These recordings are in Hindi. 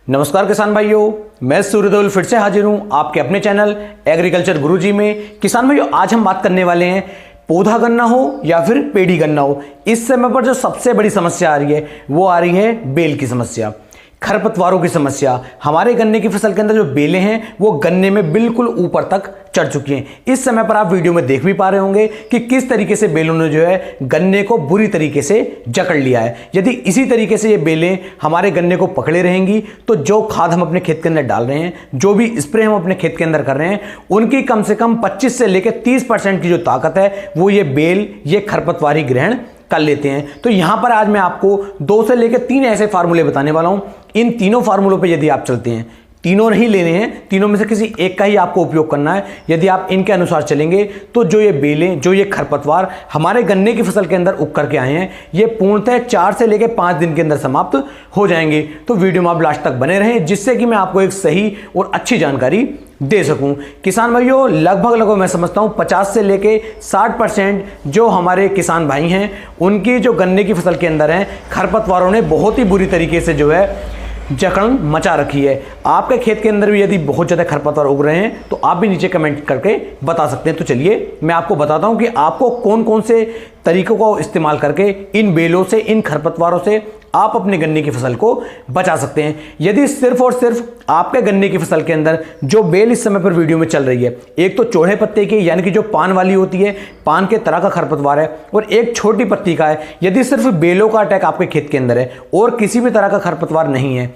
नमस्कार किसान भाइयों, मैं सूर्यदेव फिर से हाजिर हूं आपके अपने चैनल एग्रीकल्चर गुरुजी में। किसान भाइयों, आज हम बात करने वाले हैं पौधा गन्ना हो या फिर पेड़ी गन्ना हो, इस समय पर जो सबसे बड़ी समस्या आ रही है वो आ रही है बेल की समस्या, खरपतवारों की समस्या। हमारे गन्ने की फसल के अंदर जो बेलें हैं वो गन्ने में बिल्कुल ऊपर तक चढ़ चुकी हैं। इस समय पर आप वीडियो में देख भी पा रहे होंगे कि किस तरीके से बेलों ने जो है गन्ने को बुरी तरीके से जकड़ लिया है। यदि इसी तरीके से ये बेलें हमारे गन्ने को पकड़े रहेंगी तो जो खाद हम अपने खेत के अंदर डाल रहे हैं, जो भी स्प्रे हम अपने खेत के अंदर कर रहे हैं, उनकी कम से कम 25 से लेकर 30% की जो ताकत है वो ये बेल, ये खरपतवार ही ग्रहण कर लेते हैं। तो यहां पर आज मैं आपको 2 से लेकर 3 ऐसे फार्मूले बताने वाला हूं। इन तीनों फार्मूलों पे यदि आप चलते हैं, तीनों नहीं लेने हैं, तीनों में से किसी एक का ही आपको उपयोग करना है। यदि आप इनके अनुसार चलेंगे तो जो ये बेलें, जो ये खरपतवार हमारे गन्ने की फसल के अंदर उग करके आए हैं, ये पूर्णतः 4 से लेकर 5 दिन के अंदर समाप्त हो जाएंगे। तो वीडियो में आप लास्ट तक बने रहें, जिससे कि मैं आपको एक सही और अच्छी जानकारी दे सकूं। किसान भाइयों, लगभग मैं समझता हूं 50 से लेके 60% जो हमारे किसान भाई हैं, उनकी जो गन्ने की फसल के अंदर है, खरपतवारों ने बहुत ही बुरी तरीके से जो है जकड़ मचा रखी है। आपके खेत के अंदर भी यदि बहुत ज़्यादा खरपतवार उग रहे हैं तो आप भी नीचे कमेंट करके बता सकते हैं। तो चलिए मैं आपको बताता हूं कि आपको कौन कौन से तरीकों का इस्तेमाल करके इन बेलों से, इन खरपतवारों से आप अपने गन्ने की फसल को बचा सकते हैं। यदि सिर्फ और सिर्फ आपके गन्ने की फसल के अंदर जो बेल इस समय पर वीडियो में चल रही है, एक तो चौड़े पत्ते की यानी कि जो पान वाली होती है, पान के तरह का खरपतवार है, और एक छोटी पत्ती का है। यदि सिर्फ बेलों का अटैक आपके खेत के अंदर है और किसी भी तरह का खरपतवार नहीं है,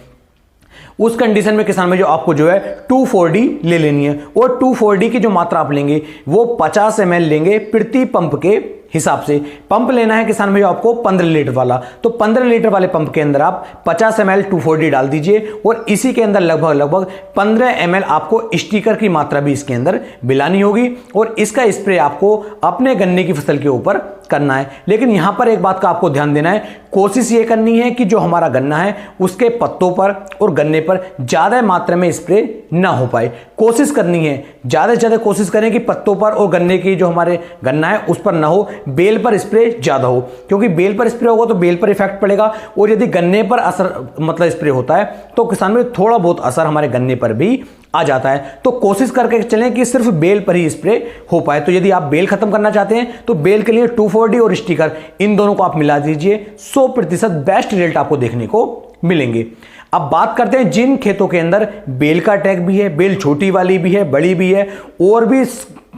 उस कंडीशन में किसान में जो आपको जो है 2,4-D ले लेनी है। और 2,4-D की जो मात्रा आप लेंगे वो 50 ml लेंगे प्रति पंप के हिसाब से। पंप लेना है किसान भाई आपको 15 लीटर वाला, तो 15 लीटर वाले पंप के अंदर आप 50 ml 2,4-D डाल दीजिए और इसी के अंदर लगभग 15 ml आपको स्टिकर की मात्रा भी इसके अंदर मिलानी होगी और इसका स्प्रे आपको अपने गन्ने की फसल के ऊपर करना है। लेकिन यहां पर एक बात का आपको ध्यान देना है, कोशिश ये करनी है कि जो हमारा गन्ना है उसके पत्तों पर और गन्ने पर ज्यादा मात्रा में स्प्रे ना हो पाए। कोशिश करनी है, ज्यादा से ज्यादा कोशिश करें कि पत्तों पर और गन्ने की जो हमारे गन्ना है उस पर ना हो, बेल पर स्प्रे ज्यादा हो, क्योंकि बेल पर स्प्रे होगा तो बेल पर इफेक्ट पड़ेगा और यदि गन्ने पर असर स्प्रे होता है तो किसान में थोड़ा बहुत असर हमारे गन्ने पर भी आ जाता है। तो कोशिश करके चलें कि सिर्फ बेल पर ही स्प्रे हो पाए। तो यदि आप बेल खत्म करना चाहते हैं तो बेल के लिए 2,4-D और स्टिकर, इन दोनों को आप मिला दीजिए, 100% बेस्ट रिजल्ट आपको देखने को मिलेंगे। अब बात करते हैं जिन खेतों के अंदर बेल का अटैक भी है, बेल छोटी वाली भी है, बड़ी भी है, और भी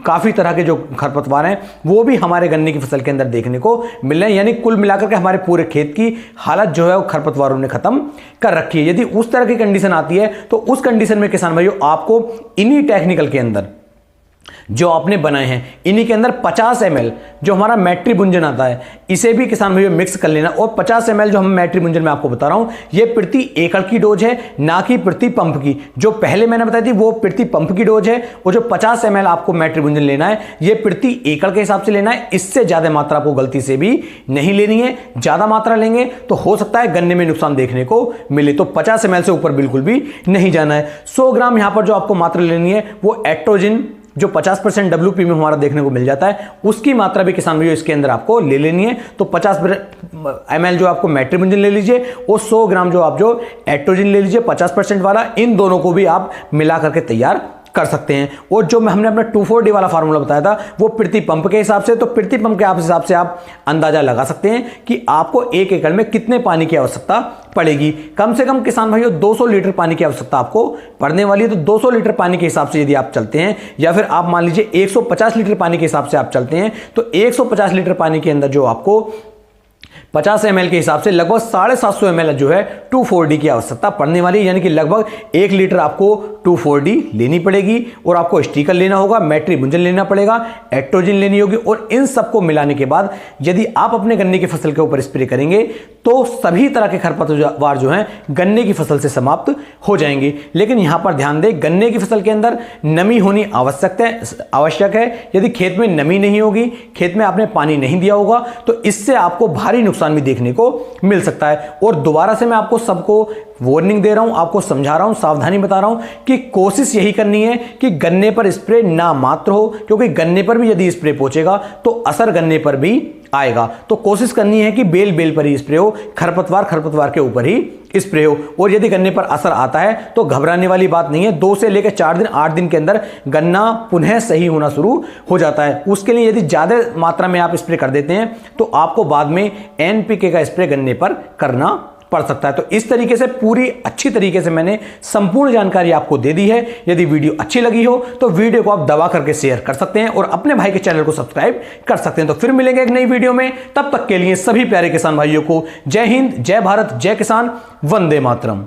काफी तरह के जो खरपतवार हैं वो भी हमारे गन्ने की फसल के अंदर देखने को मिल रहे हैं। यानी कुल मिलाकर के हमारे पूरे खेत की हालत जो है वो खरपतवारों ने खत्म कर रखी है। यदि उस तरह की कंडीशन आती है तो उस कंडीशन में किसान भाइयों आपको इन्हीं टेक्निकल के अंदर जो आपने बनाए हैं, इन्हीं के अंदर 50 ml जो हमारा मैट्रिबुंजन आता है, इसे भी किसान भाइयों मिक्स कर लेना। और 50 ml जो हम मैट्रिबुंजन में आपको बता रहा हूं, ये प्रति एकड़ की डोज है, ना कि प्रति पंप की। जो पहले मैंने बताई थी वो प्रति पंप की डोज है, और जो 50 ml आपको मैट्रिबुंजन लेना है ये प्रति एकड़ के हिसाब से लेना है। इससे ज्यादा मात्रा आपको गलती से भी नहीं लेनी है। ज्यादा मात्रा लेंगे तो हो सकता है गन्ने में नुकसान देखने को मिले। तो 50 ml से ऊपर बिल्कुल भी नहीं जाना है। 100 ग्राम यहां पर जो आपको मात्रा लेनी है वो एट्रोजिन जो 50% WP में हमारा देखने को मिल जाता है, उसकी मात्रा भी किसान भाइयों इसके अंदर आपको ले लेनी है। तो 50 ml जो आपको मैट्रिबुंजन ले लीजिए और 100 ग्राम जो आप जो एट्रोजिन ले लीजिए 50% वाला। इन दोनों को भी आप मिला करके तैयार कर सकते हैं। और जो हमने अपना 2,4-D वाला फार्मूला बताया था वो प्रति पंप के हिसाब से, तो प्रति पंप के हिसाब से आप अंदाजा लगा सकते हैं कि आपको 1 एकड़ में कितने पानी की आवश्यकता पड़ेगी। कम से कम किसान भाइयों 200 लीटर पानी की आवश्यकता आपको पड़ने वाली है। तो 200 लीटर पानी के हिसाब से यदि आप चलते हैं, या फिर आप मान लीजिए 150 लीटर पानी के हिसाब से आप चलते हैं, तो 150 लीटर पानी के अंदर जो आपको 50 ml के हिसाब से लगभग 750 ml जो है 2,4-D की आवश्यकता पड़ने वाली है। यानी कि लगभग 1 लीटर आपको 2,4-D लेनी पड़ेगी और आपको स्टिकर लेना होगा, मैट्रिबुंजन लेना पड़ेगा, एट्रोजिन लेनी होगी, और इन सबको मिलाने के बाद यदि आप अपने गन्ने की फसल के ऊपर स्प्रे करेंगे तो सभी तरह के खरपतवार जो हैं गन्ने की फसल से समाप्त हो जाएंगे। लेकिन यहां पर ध्यान दें, गन्ने की फसल के अंदर नमी होनी आवश्यक है। यदि खेत में नमी नहीं होगी, खेत में आपने पानी नहीं दिया होगा, तो इससे आपको भारी नुकसान भी देखने को मिल सकता है। और दोबारा से मैं आपको सबको वार्निंग दे रहा हूं, आपको समझा रहा हूं, सावधानी बता रहा हूं कि कोशिश यही करनी है कि गन्ने पर स्प्रे ना मात्र हो, क्योंकि गन्ने पर भी यदि स्प्रे पहुंचेगा तो असर गन्ने पर भी आएगा। तो कोशिश करनी है कि बेल बेल पर ही स्प्रे हो, खरपतवार के ऊपर ही स्प्रे हो। और यदि गन्ने पर असर आता है तो घबराने वाली बात नहीं है, 2 से लेकर 4 दिन 8 दिन के अंदर गन्ना पुनः सही होना शुरू हो जाता है। उसके लिए यदि ज्यादा मात्रा में आप स्प्रे कर देते हैं तो आपको बाद में NPK का स्प्रे गन्ने पर करना पड़ सकता है। तो इस तरीके से पूरी अच्छी तरीके से मैंने संपूर्ण जानकारी आपको दे दी है। यदि वीडियो अच्छी लगी हो तो वीडियो को आप दबा करके शेयर कर सकते हैं और अपने भाई के चैनल को सब्सक्राइब कर सकते हैं। तो फिर मिलेंगे एक नई वीडियो में, तब तक के लिए सभी प्यारे किसान भाइयों को जय हिंद, जय भारत, जय किसान, वंदे मातरम।